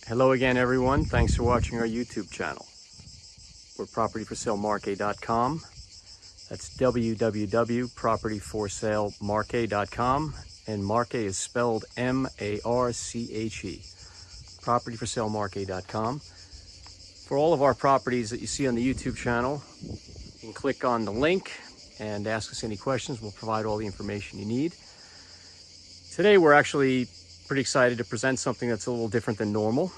Hello again, everyone. Thanks for watching our YouTube channel. We're propertyforsalemarche.com. That's www.propertyforsalemarche.com. And Marche is spelled M-A-R-C-H-E. Propertyforsalemarche.com. For all of our properties that you see on the YouTube channel, you can click on the link and ask us any questions. We'll provide all the information you need. Today, we're actually pretty excited to present something that's a little different than normal.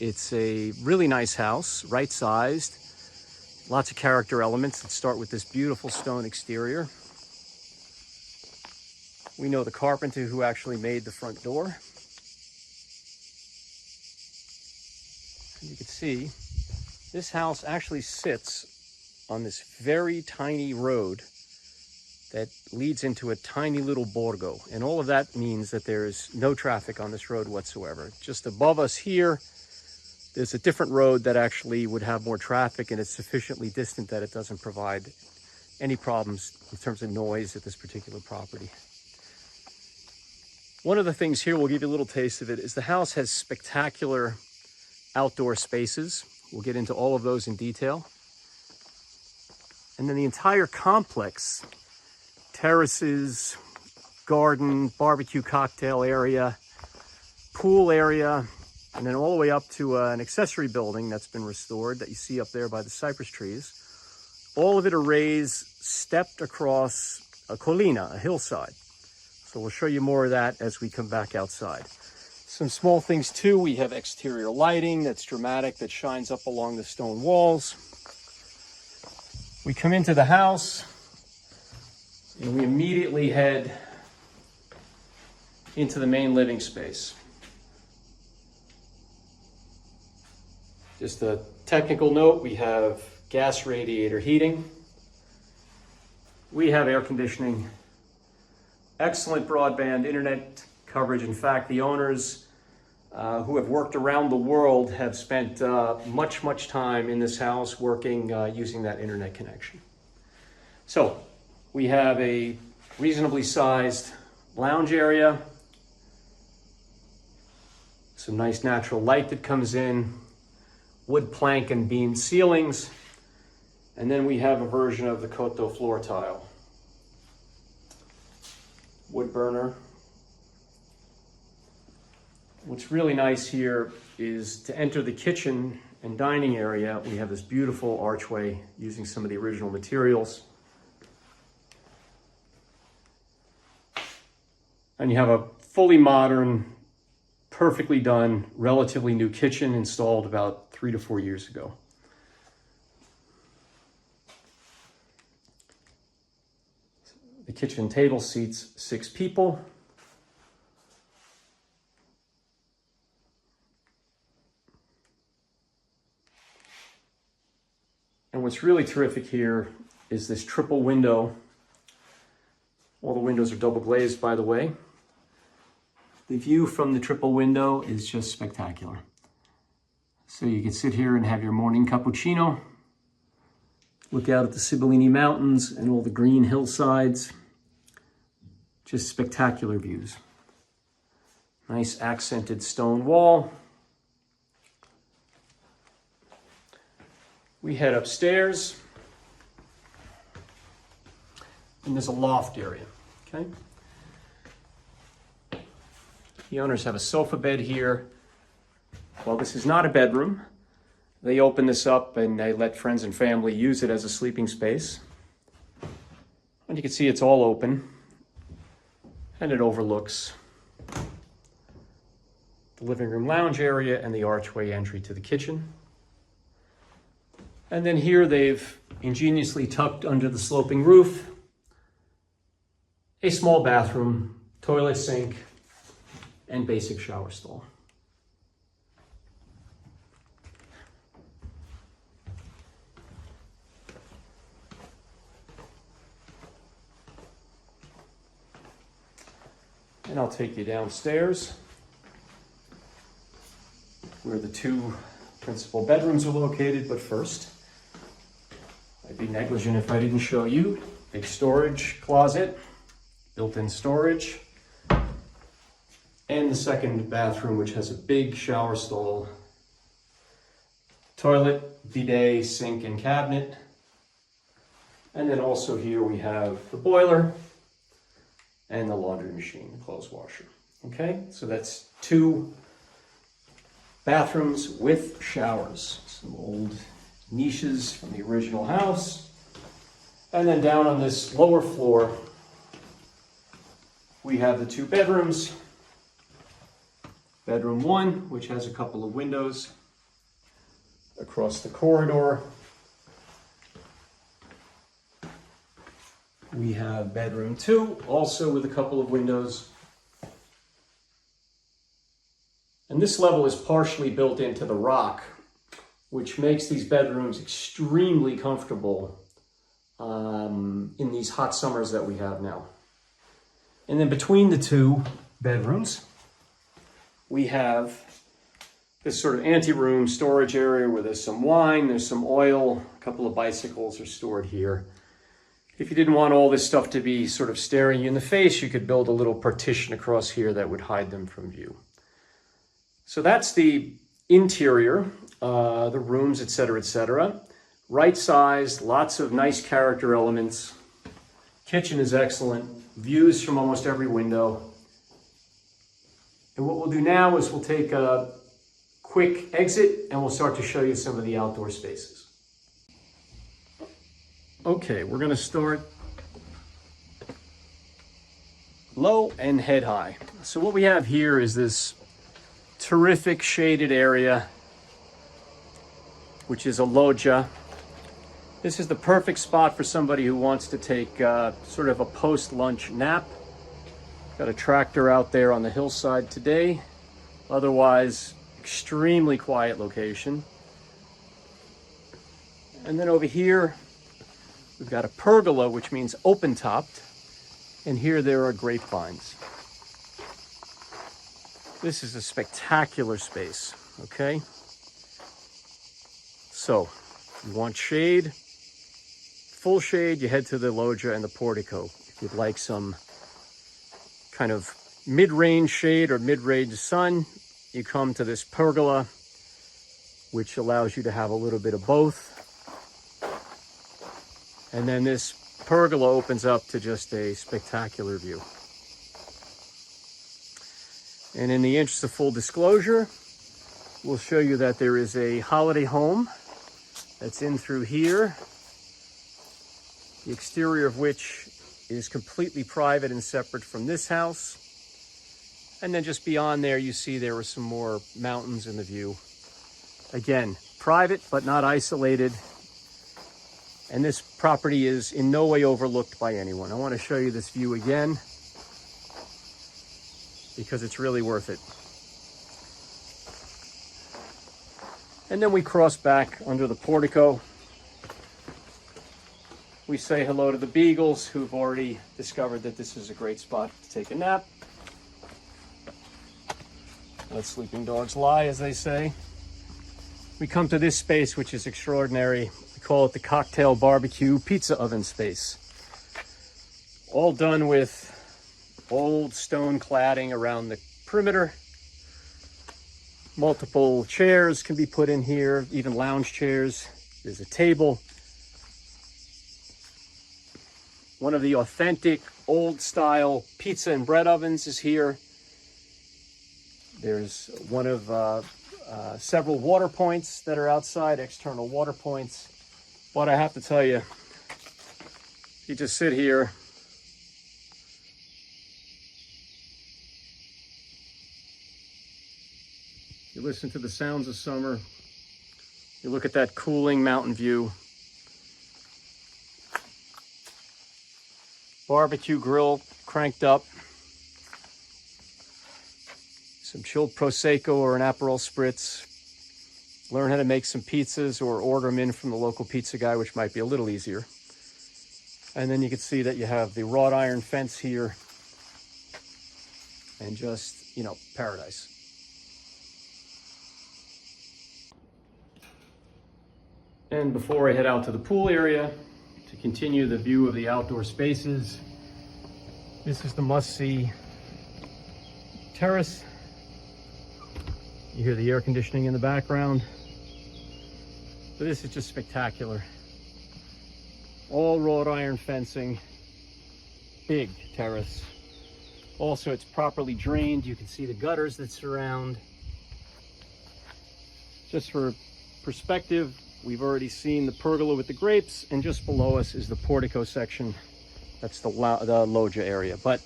It's a really nice house, right-sized, lots of character elements that start with this beautiful stone exterior. We know the carpenter who actually made the front door. And you can see this house actually sits on this very tiny road that leads into a tiny little borgo. And all of that means that there's no traffic on this road whatsoever. Just above us here, there's a different road that actually would have more traffic, and it's sufficiently distant that it doesn't provide any problems in terms of noise at this particular property. One of the things here, we'll give you a little taste of it, is the house has spectacular outdoor spaces. We'll get into all of those in detail. And then the entire complex, terraces, garden, barbecue cocktail area, pool area, and then all the way up to an accessory building that's been restored that you see up there by the cypress trees. All of it arrays stepped across a collina, a hillside. So we'll show you more of that as we come back outside. Some small things too, we have exterior lighting that's dramatic, that shines up along the stone walls. We come into the house, and we immediately head into the main living space. Just a technical note, we have gas radiator heating. We have air conditioning, excellent broadband internet coverage. In fact, the owners who have worked around the world have spent much time in this house working using that internet connection. So, we have a reasonably sized lounge area, some nice natural light that comes in, wood plank and beam ceilings, and then we have a version of the Coto floor tile. Wood burner. What's really nice here is to enter the kitchen and dining area, we have this beautiful archway using some of the original materials. And you have a fully modern, perfectly done, relatively new kitchen installed about 3 to 4 years ago. The kitchen table seats 6 people. And what's really terrific here is this triple window. All the windows are double glazed, by the way. The view from the triple window is just spectacular. So you can sit here and have your morning cappuccino, look out at the Sibillini Mountains and all the green hillsides. Just spectacular views. Nice accented stone wall. We head upstairs, and there's a loft area, okay? The owners have a sofa bed here. Well, this is not a bedroom. They open this up and they let friends and family use it as a sleeping space. And you can see it's all open, and it overlooks the living room lounge area and the archway entry to the kitchen. And then here they've ingeniously tucked under the sloping roof a small bathroom, toilet, sink, and basic shower stall. And I'll take you downstairs where the 2 principal bedrooms are located, but first, I'd be negligent if I didn't show you. Big storage closet, built-in storage, And the second bathroom, which has a big shower stall, toilet, bidet, sink, and cabinet. And then also here we have the boiler and the laundry machine, the clothes washer. Okay, so that's 2 bathrooms with showers. Some old niches from the original house. And then down on this lower floor, we have the 2 bedrooms. Bedroom 1, which has a couple of windows across the corridor. We have bedroom 2, also with a couple of windows. And this level is partially built into the rock, which makes these bedrooms extremely comfortable in these hot summers that we have now. And then between the 2 bedrooms, we have this sort of anteroom storage area where there's some wine, there's some oil, a couple of bicycles are stored here. If you didn't want all this stuff to be sort of staring you in the face, you could build a little partition across here that would hide them from view. So that's the interior, the rooms, etc., etc. Right sized, lots of nice character elements. Kitchen is excellent, views from almost every window. And what we'll do now is we'll take a quick exit and we'll start to show you some of the outdoor spaces. Okay, we're going to start low and head high. So what we have here is this terrific shaded area, which is a loggia. This is the perfect spot for somebody who wants to take sort of a post-lunch nap. Got a tractor out there on the hillside today. Otherwise, extremely quiet location. And then over here, we've got a pergola, which means open-topped. And here there are grapevines. This is a spectacular space, okay? So, you want shade, full shade, you head to the loggia and the portico. If you'd like some kind of mid-range shade or mid-range sun, you come to this pergola, which allows you to have a little bit of both. And then this pergola opens up to just a spectacular view. And in the interest of full disclosure, we'll show you that there is a holiday home that's in through here, the exterior of which is completely private and separate from this house. And then just beyond there, you see there are some more mountains in the view. Again, private, but not isolated. And this property is in no way overlooked by anyone. I want to show you this view again because it's really worth it. And then we cross back under the portico. We say hello to the beagles who've already discovered that this is a great spot to take a nap. Let sleeping dogs lie, as they say. We come to this space, which is extraordinary. We call it the cocktail barbecue pizza oven space. All done with old stone cladding around the perimeter. Multiple chairs can be put in here, even lounge chairs. There's a table. One of the authentic old style pizza and bread ovens is here. There's one of several water points that are outside, external water points. But I have to tell you, you just sit here, you listen to the sounds of summer, you look at that cooling mountain view, barbecue grill cranked up, some chilled Prosecco or an Aperol Spritz, learn how to make some pizzas or order them in from the local pizza guy, which might be a little easier. And then you can see that you have the wrought iron fence here and just, you know, paradise. And before I head out to the pool area to continue the view of the outdoor spaces, this is the must-see terrace. You hear the air conditioning in the background. But this is just spectacular. All wrought iron fencing, big terrace. Also, it's properly drained. You can see the gutters that surround. Just for perspective, we've already seen the pergola with the grapes, and just below us is the portico section. That's the loggia area, but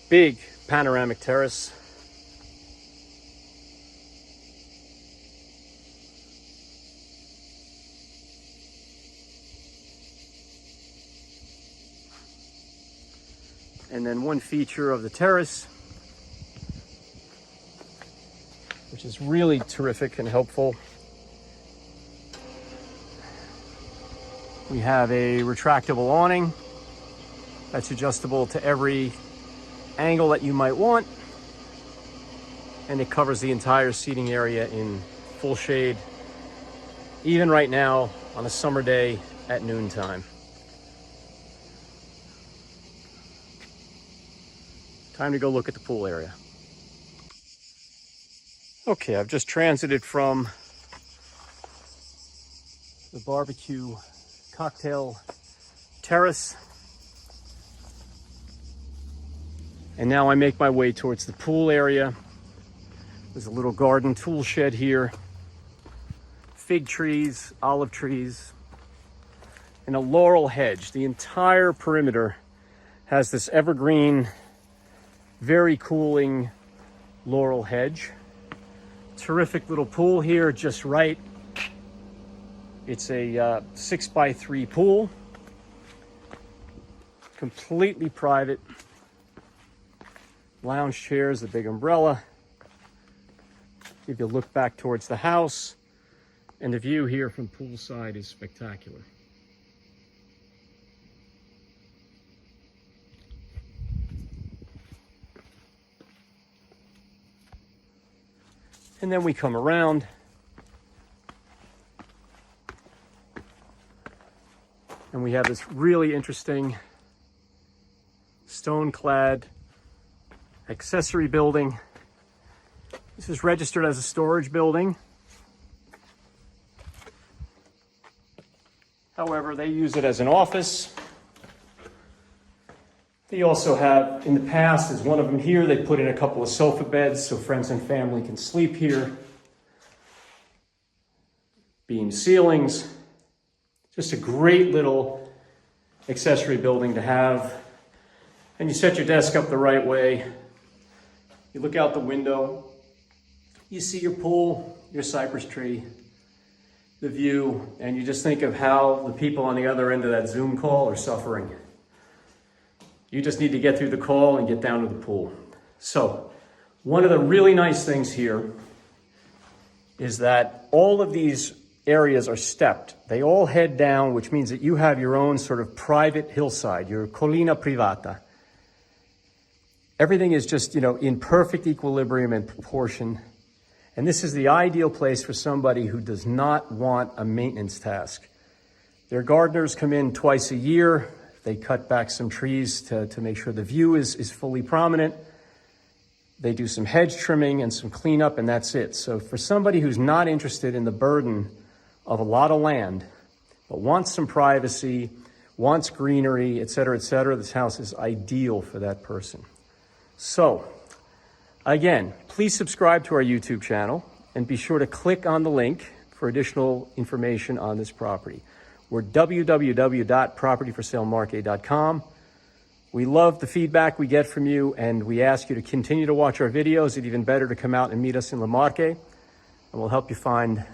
big panoramic terrace. And then one feature of the terrace, which is really terrific and helpful, we have a retractable awning that's adjustable to every angle that you might want, and it covers the entire seating area in full shade, even right now on a summer day at noontime. Time to go look at the pool area. Okay, I've just transited from the barbecue cocktail terrace, and now I make my way towards the pool area. There's a little garden tool shed here, fig trees, olive trees, and a laurel hedge. The entire perimeter has this evergreen, very cooling laurel hedge. Terrific little pool here, just right. It's a 6x3 pool, completely private. Lounge chairs, a big umbrella. If you look back towards the house, and the view here from poolside is spectacular. And then we come around, and we have this really interesting stone-clad accessory building. This is registered as a storage building. However, they use it as an office. They also have, in the past, there's one of them here, they put in a couple of sofa beds so friends and family can sleep here. Beam ceilings. Just a great little accessory building to have. And you set your desk up the right way. You look out the window. You see your pool, your cypress tree, the view, and you just think of how the people on the other end of that Zoom call are suffering. You just need to get through the call and get down to the pool. So, one of the really nice things here is that all of these areas are stepped. They all head down, which means that you have your own sort of private hillside, your collina privata. Everything is just, in perfect equilibrium and proportion. And this is the ideal place for somebody who does not want a maintenance task. Their gardeners come in twice a year. They cut back some trees to make sure the view is fully prominent. They do some hedge trimming and some cleanup, and that's it. So for somebody who's not interested in the burden of a lot of land, but wants some privacy, wants greenery, et cetera, this house is ideal for that person. So, again, please subscribe to our YouTube channel and be sure to click on the link for additional information on this property. We're www.propertyforsalemarket.com. We love the feedback we get from you, and we ask you to continue to watch our videos. It's even better to come out and meet us in La Marche, and we'll help you find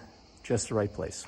just the right place.